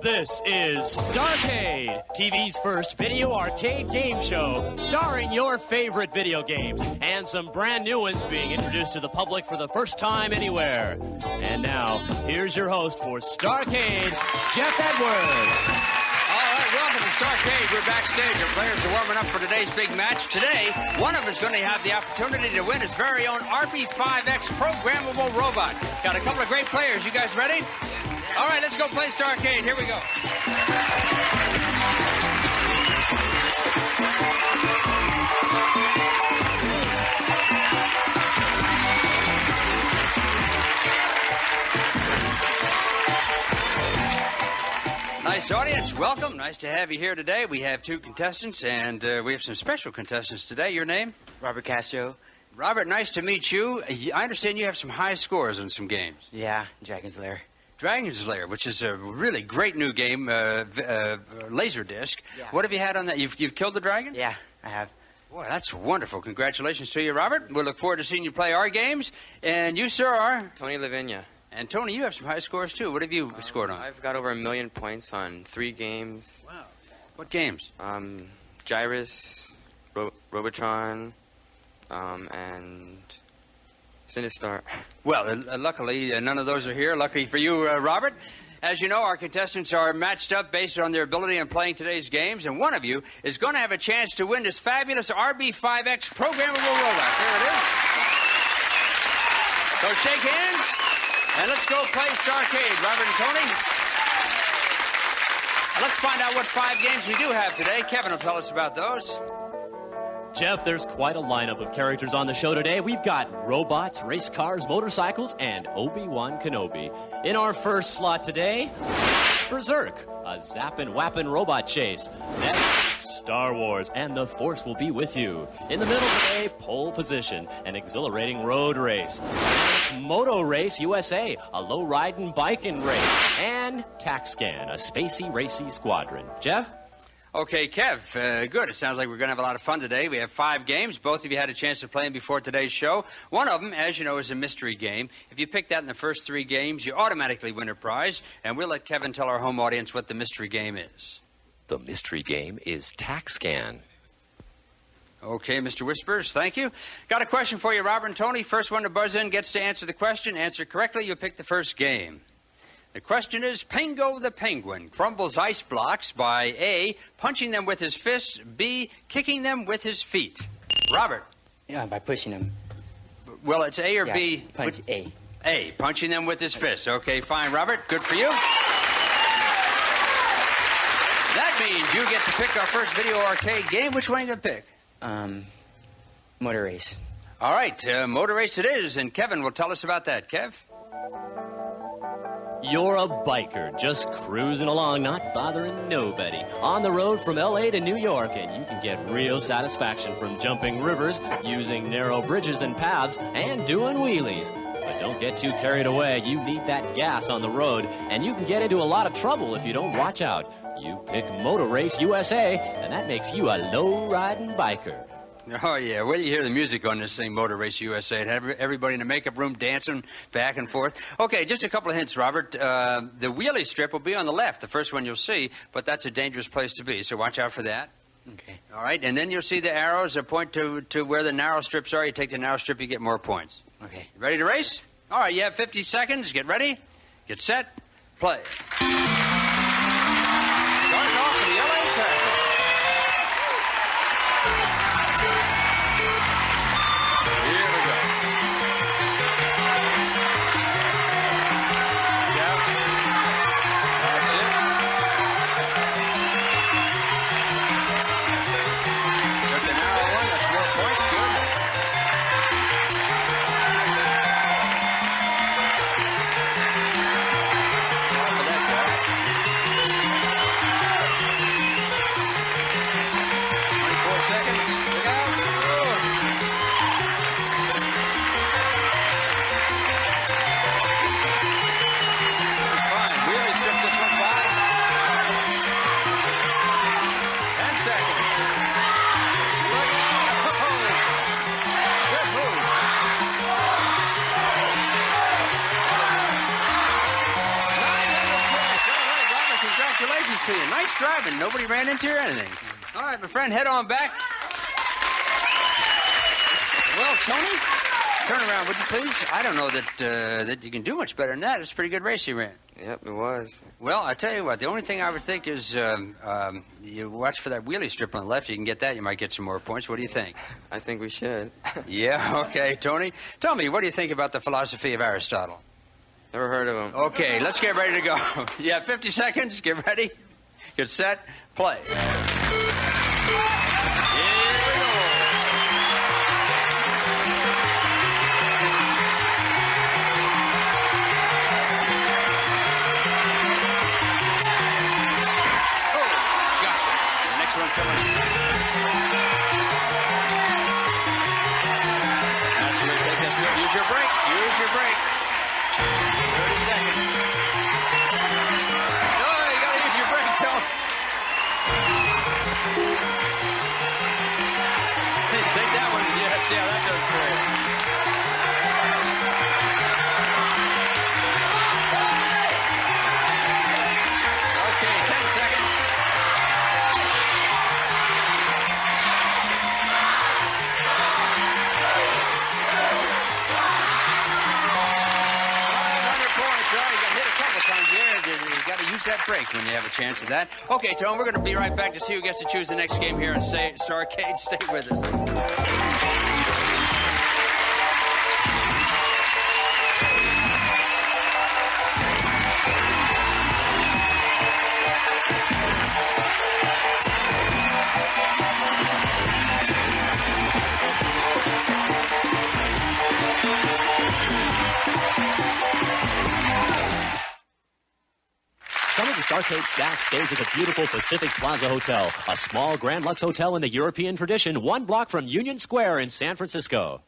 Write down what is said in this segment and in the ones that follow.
This is Starcade, TV's first video arcade game show, starring your favorite video games and some brand new ones being introduced to the public for the first time anywhere. And now, here's your host for Starcade, Jeff Edwards. All right, welcome to Starcade. We're backstage. Our players are warming up for today's big match. Today, one of us is going to have the opportunity to win his very own RB5X programmable robot. Got a couple of great players. You guys ready? All right, let's go play Starcade. Here we go. Nice audience. Welcome. Nice to have you here today. We have two contestants, and we have some special contestants today. Your name? Robert Castro. Robert, nice to meet you. I understand you have some high scores in some games. Yeah, Dragon's Lair. Dragon's Lair, which is a really great new game, Laserdisc. Yeah. What have you had on that? You've killed the dragon? Yeah, I have. Boy, that's wonderful. Congratulations to you, Robert. We'll look forward to seeing you play our games. And you, sir, are? Tony LaVigna. And Tony, you have some high scores, too. What have you scored on? I've got over 1 million points on 3 games. Wow. What games? Gyrus, Robotron, and Sinistar. Well, luckily, none of those are here. Luckily for you, Robert. As you know, our contestants are matched up based on their ability in playing today's games, and one of you is going to have a chance to win this fabulous RB5X programmable robot. There it is. So shake hands, and let's go play Starcade. Robert and Tony. Now let's find out what 5 games we do have today. Kevin will tell us about those. Jeff, there's quite a lineup of characters on the show today. We've got robots, race cars, motorcycles, and Obi-Wan Kenobi. In our first slot today, Berzerk, a zappin' wappin' robot chase. Next, Star Wars, and the Force will be with you. In the middle today, pole position, an exhilarating road race. It's Motorace USA, a low-riding biking race. And TaxScan, a spacey, racy squadron. Jeff? Okay, Kev, good. It sounds like we're going to have a lot of fun today. We have 5 games. Both of you had a chance to play them before today's show. One of them, as you know, is a mystery game. If you pick that in the first 3 games, you automatically win a prize. And we'll let Kevin tell our home audience what the mystery game is. The mystery game is TaxScan. Okay, Mr. Whispers, thank you. Got a question for you, Robert and Tony. First one to buzz in gets to answer the question. Answer correctly, you'll pick the first game. The question is, Pingo the Penguin crumbles ice blocks by A, punching them with his fists, B, kicking them with his feet. Robert. Yeah, by pushing them. Well, it's A or B? Punch A. A, punching them with his fists. Okay, fine, Robert. Good for you. That means you get to pick our first video arcade game. Which one are you going to pick? Motorace. All right, Motorace it is, and Kevin will tell us about that. Kev? You're a biker, just cruising along, not bothering nobody. On the road from L.A. to New York, and you can get real satisfaction from jumping rivers, using narrow bridges and paths, and doing wheelies. But don't get too carried away. You need that gas on the road, and you can get into a lot of trouble if you don't watch out. You pick Motorace USA, and that makes you a low-riding biker. Oh, yeah. Wait till you hear the music on this thing, Motorace USA. It had everybody in the makeup room dancing back and forth. Okay, just a couple of hints, Robert. The wheelie strip will be on the left, the first one you'll see, but that's a dangerous place to be, so watch out for that. Okay. All right, and then you'll see the arrows that point to where the narrow strips are. You take the narrow strip, you get more points. Okay. You ready to race? All right, you have 50 seconds. Get ready, get set, play. Starting off in the LA traffic. to you. Nice driving. Nobody ran into you or anything. All right, my friend, head on back. Well, Tony, turn around, would you please? I don't know that you can do much better than that. It's a pretty good race you ran. Yep, it was. Well, I tell you what, the only thing I would think is you watch for that wheelie strip on the left. You can get that. You might get some more points. What do you think? I think we should. Yeah, okay. Tony, tell me, what do you think about the philosophy of Aristotle? Never heard of him. Okay, let's get ready to go. You have 50 seconds. Get ready. Get set. Play. Here we go. Oh, gotcha. The next one coming up. That's where you take that strip. Use your brake. Use your brake. 30 seconds. No, you gotta use your brake, Joe. Take that one. Yeah, let's see how that does for you. Okay, 10 seconds. You got to use that brake when you have a chance of that. Okay, Tone, we're going to be right back to see who gets to choose the next game here in Starcade. Stay with us. Some of the Starcade staff stays at the beautiful Pacific Plaza Hotel, a small Grand Lux hotel in the European tradition, 1 block from Union Square in San Francisco.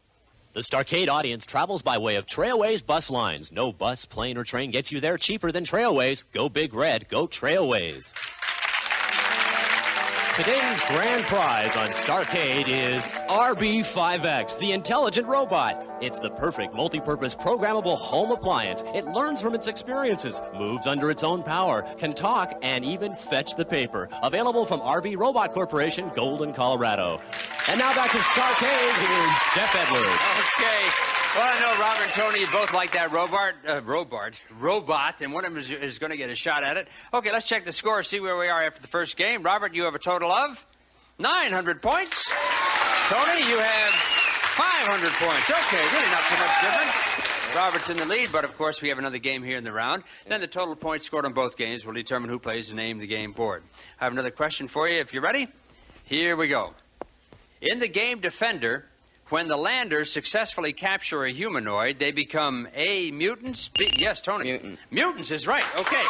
The Starcade audience travels by way of Trailways bus lines. No bus, plane, or train gets you there cheaper than Trailways. Go Big Red. Go Trailways. Today's grand prize on Starcade is RB5X, the intelligent robot. It's the perfect multi-purpose programmable home appliance. It learns from its experiences, moves under its own power, can talk, and even fetch the paper. Available from RB Robot Corporation, Golden, Colorado. And now back to Starcade. Here's Jeff Edwards. Okay. Well, I know Robert and Tony, you both like that robot, and one of them is going to get a shot at it. Okay, let's check the score, see where we are after the first game. Robert, you have a total of 900 points. Tony, you have 500 points. Okay, really not too much different. Robert's in the lead, but of course we have another game here in the round. Then the total points scored on both games will determine who plays the name of the game board. I have another question for you if you're ready. Here we go. In the game Defender, when the landers successfully capture a humanoid, they become A, mutants, B... Yes, Tony. Mutant. Mutants is right. Okay.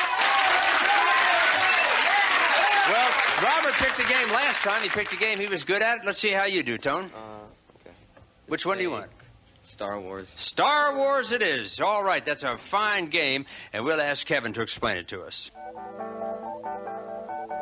Well, Robert picked the game last time. He picked a game he was good at. Let's see how you do, Tone. Okay. Which one do you want? Star Wars. Star Wars it is. All right, that's a fine game, and we'll ask Kevin to explain it to us.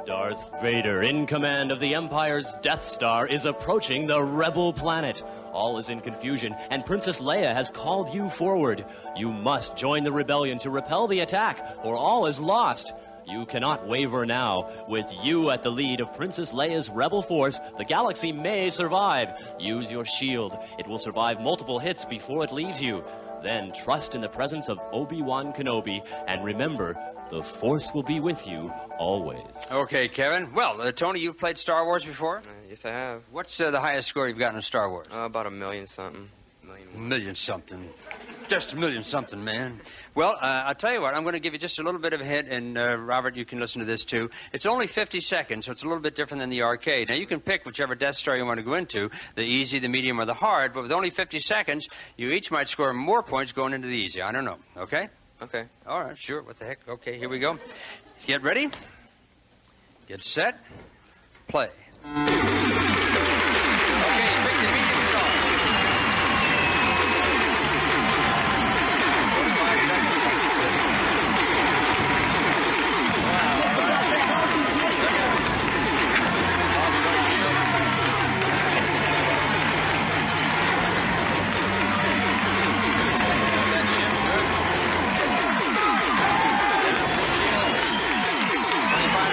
Darth Vader, in command of the Empire's Death Star, is approaching the rebel planet. All is in confusion, and Princess Leia has called you forward. You must join the rebellion to repel the attack, or all is lost. You cannot waver now. With you at the lead of Princess Leia's rebel force, the galaxy may survive. Use your shield. It will survive multiple hits before it leaves you. Then trust in the presence of Obi-Wan Kenobi, and remember, the Force will be with you always. Okay, Kevin. Well, Tony, you've played Star Wars before? Yes, I have. What's the highest score you've gotten in Star Wars? About 1 million something. Million something. Just a million something, man. Well, I'll tell you what. I'm going to give you just a little bit of a hint, and Robert, you can listen to this too. It's only 50 seconds, so it's a little bit different than the arcade. Now, you can pick whichever Death Star you want to go into, the easy, the medium, or the hard, but with only 50 seconds, you each might score more points going into the easy. I don't know. Okay? Okay. All right, sure. What the heck? Okay, here we go. Get ready. Get set. Play. Okay, pick the medium star. 45 seconds.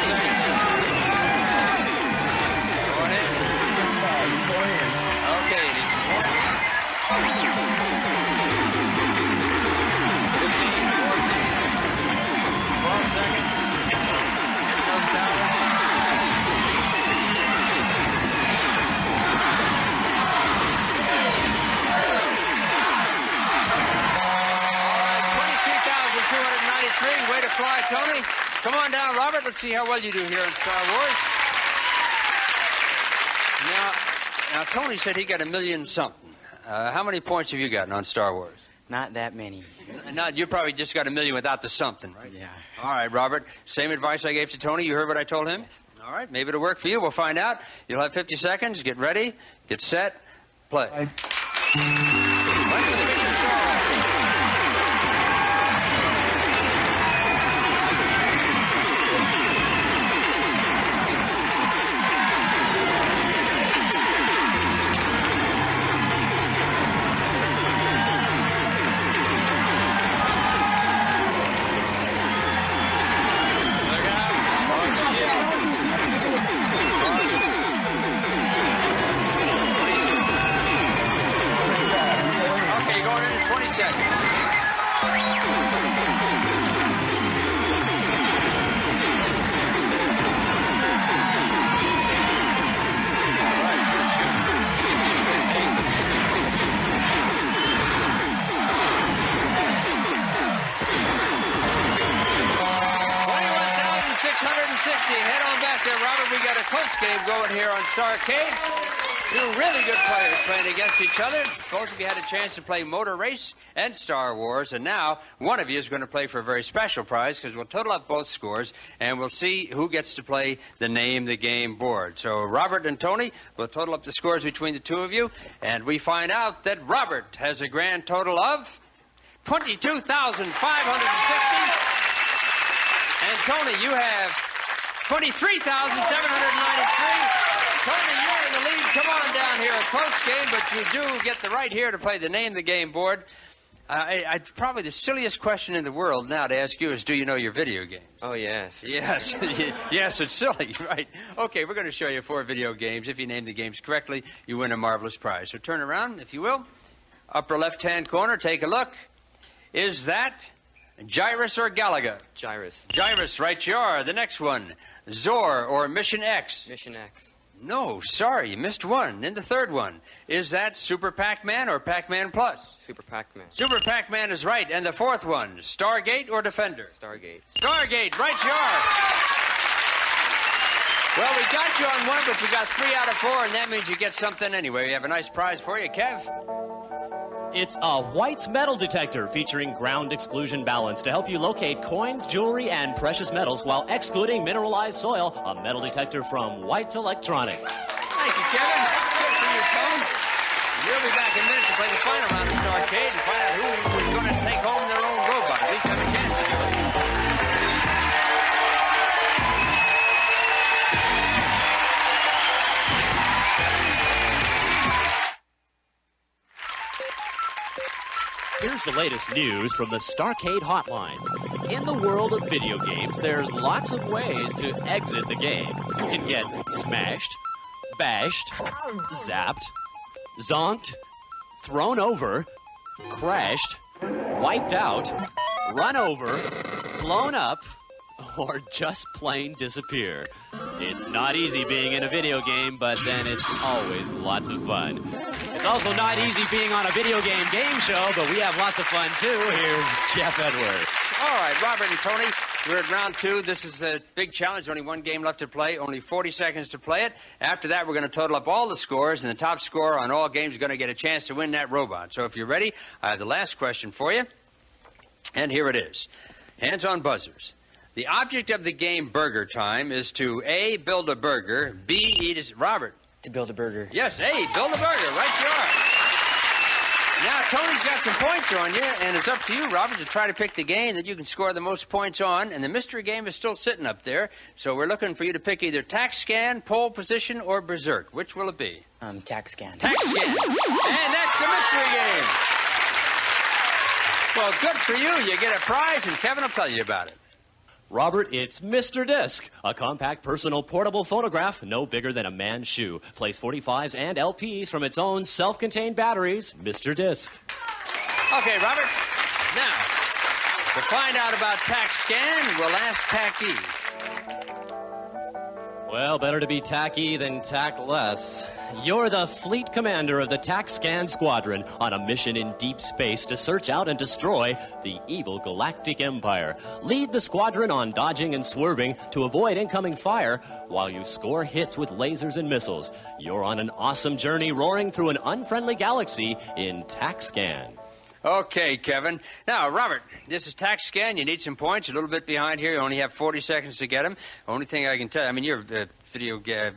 Seconds. Way to fly, Tony. Come on down, Robert. Let's see how well you do here in Star Wars. Now, Tony said he got $1 million something. How many points have you gotten on Star Wars? Not that many. You probably just got $1 million without the something, right? Yeah. All right, Robert. Same advice I gave to Tony. You heard what I told him? All right, maybe it'll work for you. We'll find out. You'll have 50 seconds. Get ready. Get set. Play. When do the picture show? Head on back there, Robert. We got a close game going here on Starcade. Two really good players playing against each other. Both of you had a chance to play Motorace and Star Wars, and now one of you is going to play for a very special prize because we'll total up both scores, and we'll see who gets to play the Name the Game board. So Robert and Tony will total up the scores between the two of you, and we find out that Robert has a grand total of 22,560, and Tony, you have 23,793. Tony, you're in the lead. Come on down here. A close game, but you do get the right here to play the Name the Game board. Probably the silliest question in the world now to ask you is, do you know your video games? Oh, yes. Yes. Yes, it's silly, right? Okay, we're going to show you 4 video games. If you name the games correctly, you win a marvelous prize. So turn around, if you will. Upper left-hand corner, take a look. Is that Gyrus or Galaga? Gyrus. Gyrus, right you are. The next one, Zor or Mission X? Mission X. No, sorry, you missed one. And the third one, is that Super Pac-Man or Pac-Man Plus? Super Pac-Man. Super Pac-Man is right. And the fourth one, Stargate or Defender? Stargate. Stargate, right you are. Well, we got you on one, but you got 3 out of 4, and that means you get something anyway. We have a nice prize for you, Kev. It's a White's metal detector featuring ground exclusion balance to help you locate coins, jewelry, and precious metals while excluding mineralized soil. A metal detector from White's Electronics. Thank you, Kevin. Good for you, Tom. We'll be back in a minute to play the final round of Starcade and find out who is going to take home their own robot. At least have a chance to do it. Here's the latest news from the Starcade Hotline. In the world of video games, there's lots of ways to exit the game. You can get smashed, bashed, zapped, zonked, thrown over, crashed, wiped out, run over, blown up, or just plain disappear. It's not easy being in a video game, but then it's always lots of fun. It's also not easy being on a video game show, but we have lots of fun, too. Here's Jeff Edwards. All right, Robert and Tony, we're at round 2. This is a big challenge. Only one game left to play, only 40 seconds to play it. After that, we're going to total up all the scores, and the top scorer on all games is going to get a chance to win that robot. So if you're ready, I have the last question for you, and here it is. Hands on buzzers. The object of the game Burger Time is to A, build a burger, B, eat a... Robert. To build a burger. Yes, A, build a burger. Right you are. Now, Tony's got some points on you, and it's up to you, Robert, to try to pick the game that you can score the most points on. And the mystery game is still sitting up there, so we're looking for you to pick either Tax Scan, Pole Position, or Berzerk. Which will it be? Tax Scan. Tax Scan. And that's the mystery game. Well, good for you. You get a prize, and Kevin will tell you about it. Robert, it's Mr. Disc, a compact, personal, portable phonograph no bigger than a man's shoe. Plays 45s and LPs from its own self-contained batteries. Mr. Disc. Okay, Robert. Now, to find out about Tax Scan, we'll ask Tacky. Well, better to be tacky than tactless. You're the fleet commander of the TaxScan Squadron on a mission in deep space to search out and destroy the evil galactic empire. Lead the squadron on dodging and swerving to avoid incoming fire while you score hits with lasers and missiles. You're on an awesome journey roaring through an unfriendly galaxy in TaxScan. Okay, Kevin. Now, Robert, this is TaxScan. You need some points. A little bit behind here. You only have 40 seconds to get them. Only thing I can tell you, I mean, you're a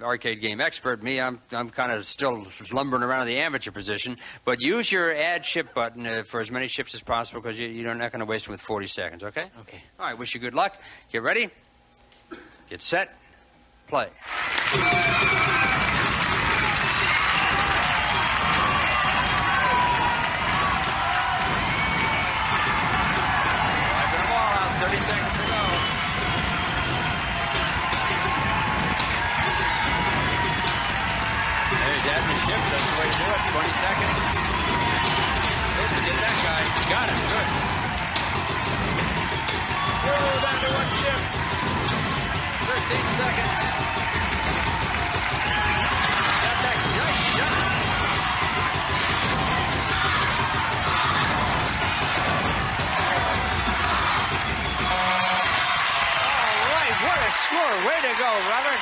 arcade game expert. Me, I'm kind of still lumbering around in the amateur position. But use your add ship button for as many ships as possible because you're not going to waste them with 40 seconds, okay? Okay. All right, wish you good luck. Get ready. Get set. Play. Adding the ships, that's the way to do it. 20 seconds. Oops, get that guy. Got him. Good. Whoa, down to one ship. 13 seconds. Got that. Nice shot. All right, what a score. Way to go, Robert.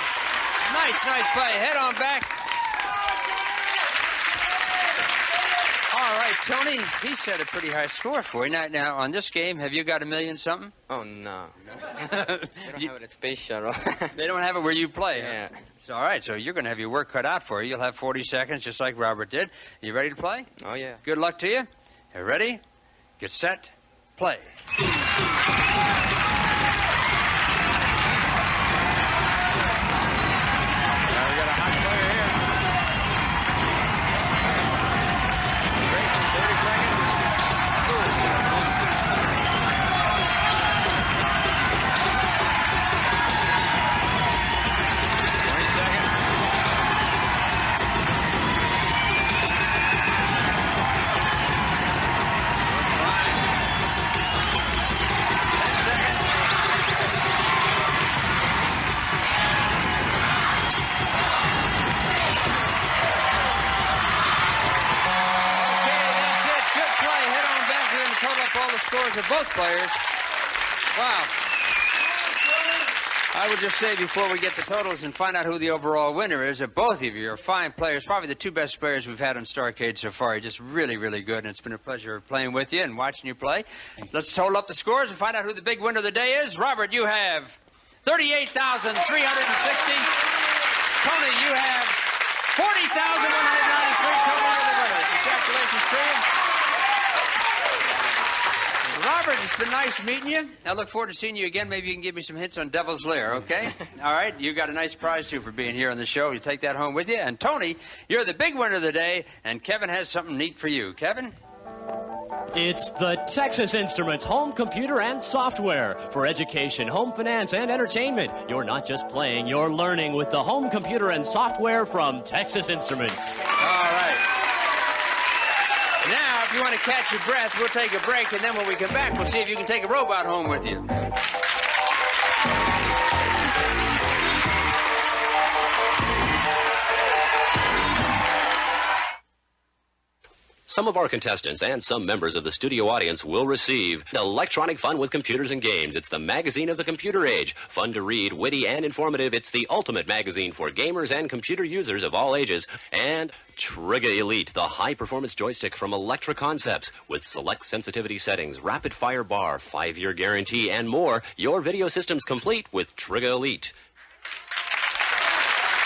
Nice play. Head on back. All right, Tony, he set a pretty high score for you. Now, on this game, have you got a million something? Oh, no. They don't have it at Space Shuttle. They don't have it where you play. Yeah. Huh? It's all right, so you're going to have your work cut out for you. You'll have 40 seconds, just like Robert did. You ready to play? Oh, yeah. Good luck to you. You ready? Get set. Play. Scores of both players. Wow. I would just say before we get the totals and find out who the overall winner is, that both of you are fine players, probably the two best players we've had on Starcade so far. You're just really, really good, and it's been a pleasure playing with you and watching you play. Let's total up the scores and find out who the big winner of the day is. Robert, you have 38,360. Tony, you have 40,193 total of the winners. Congratulations to you. Robert, it's been nice meeting you. I look forward to seeing you again. Maybe you can give me some hints on Devil's Lair, okay? All right, you got a nice prize, too, for being here on the show. You take that home with you. And, Tony, you're the big winner of the day, and Kevin has something neat for you. Kevin? It's the Texas Instruments home computer and software for education, home finance, and entertainment. You're not just playing, you're learning with the home computer and software from Texas Instruments. All right. Now, if you want to catch your breath, we'll take a break, and then when we come back, we'll see if you can take a robot home with you. Some of our contestants and some members of the studio audience will receive Electronic Fun with Computers and Games. It's the magazine of the computer age. Fun to read, witty, and informative. It's the ultimate magazine for gamers and computer users of all ages. And Trigga Elite, the high-performance joystick from Electra Concepts. With select sensitivity settings, rapid-fire bar, 5-year guarantee, and more. Your video system's complete with Trigga Elite.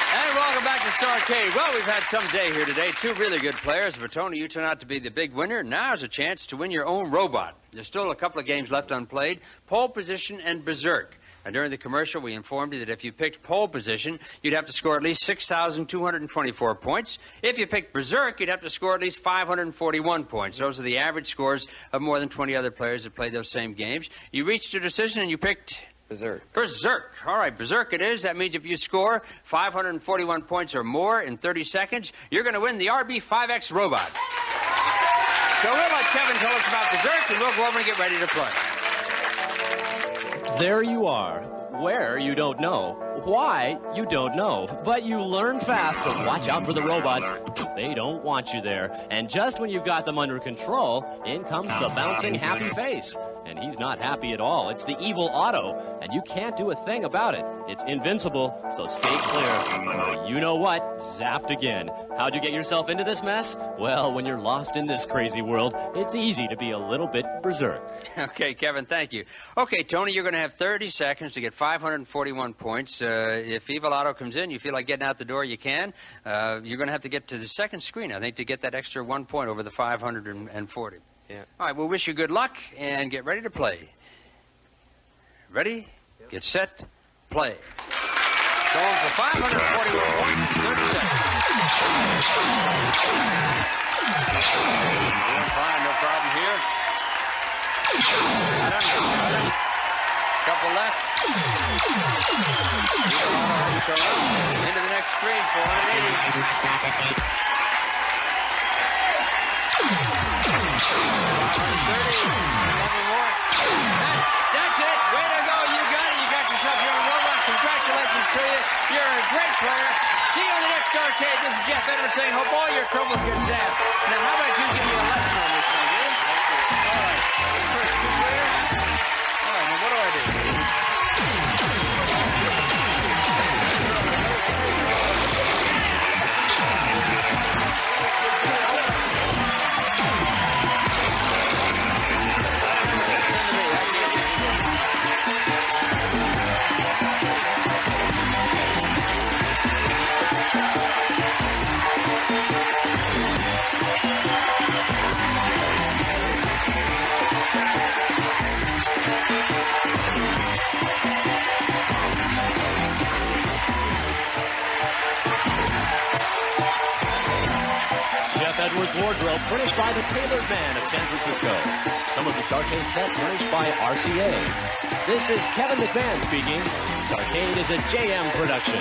And welcome back to Starcade. Well, we've had some day here today. Two really good players. But, Tony, you turned out to be the big winner. Now's a chance to win your own robot. There's still a couple of games left unplayed. Pole Position and Berzerk. Now, during the commercial, we informed you that if you picked pole position, you'd have to score at least 6,224 points. If you picked Berzerk, you'd have to score at least 541 points. Those are the average scores of more than 20 other players that played those same games. You reached your decision and you picked... Berzerk. Berzerk. All right, Berzerk it is. That means if you score 541 points or more in 30 seconds, you're going to win the RB5X robot. So we'll let Kevin tell us about Berzerk, and we'll go over and get ready to play. There you are. Where, you don't know. Why, you don't know. But you learn fast to watch out for the robots, because they don't want you there. And just when you've got them under control, in comes the bouncing happy face. And he's not happy at all. It's the evil Otto, and you can't do a thing about it. It's invincible, so stay clear. You know what? Zapped again. How'd you get yourself into this mess? Well, when you're lost in this crazy world, it's easy to be a little bit berserk. Okay, Kevin, thank you. Okay, Tony, you're going to have 30 seconds to get 541 points. If Evil Otto comes in, you feel like getting out the door, you can. You're going to have to get to the second screen, I think, to get that extra 1 point over the 540. Yeah. All right, we'll wish you good luck and get ready to play. Ready? Yep. Get set, play. Going for 541 points in 30 seconds. Doing fine, no problem here. Couple left. Into the next screen, 480. 530. More. That's it. Way to go. You got it. You got yourself your own robot. Congratulations to you. You're a great player. See you on the next Starcade. This is Jeff Edwards saying, hope all your troubles get zapped. Now, how about you give me a lesson on this thing, eh? All right. First, good player. All right, now what do I do? Jeff Edwards wardrobe furnished by the Tailored Man of San Francisco. Some of the Starcade set furnished by RCA. This is Kevin McMahon speaking. Starcade is a JM production.